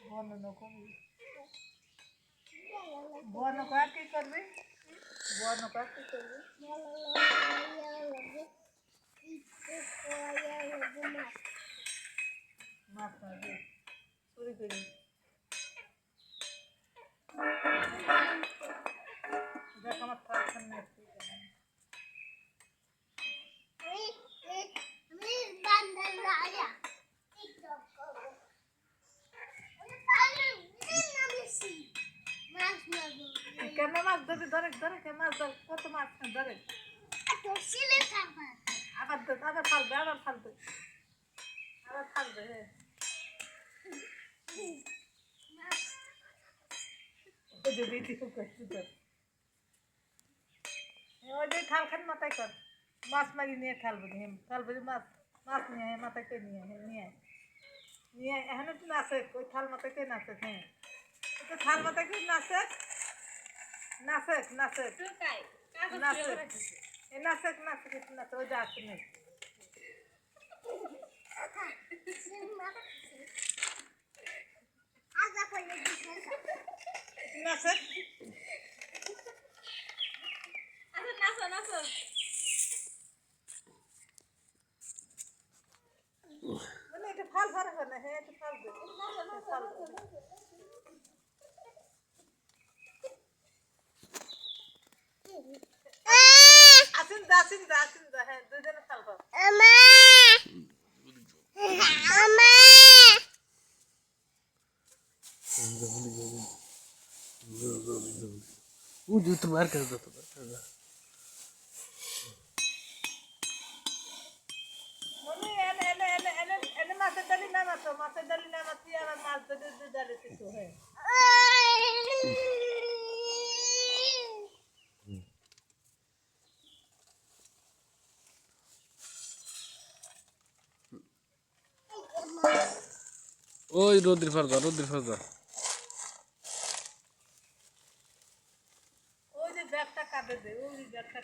বর্ণনা করবি বর্ণ করা কি করবি বর্ণ করা কি করবি মাছ মারবি চুরি করি দেখ আমার থাকছেন না কেমন মাছ ধরবি ধরে ধরে মাছ ধর কত মাছ ধরে আবার আবার ফালবে আবার ফালবে আবার ফালবে ওই যে খাল খান মাথায় কর মাছ মারি নিয়ে খালবো খালবো মাছ মাছ নিয়ে মাথায় কে নিয়ে নিয়ে নিয়ে এখানে তো নাচে ওই থাল মাথায় কে নাচে হ্যাঁ তো থাল মাথায় কি নাচে নাচে নাচে নাচে নাচে নাচে নাচে ওই যা আসে নেই নাচে নাচো নাচো মানে এটা ফাল ফারা করে না হ্যাঁ এটা ফাল দে ফাল আসিন দা হ্যাঁ দুজনে ফাল ফাল वो तो बाहर कर दो तो मम्मी एने मासे दली ना माती और मास दे डाले तो है ओए रोद्र फरदा ओ जे बैगटा काटे दे ओ जे बैगटा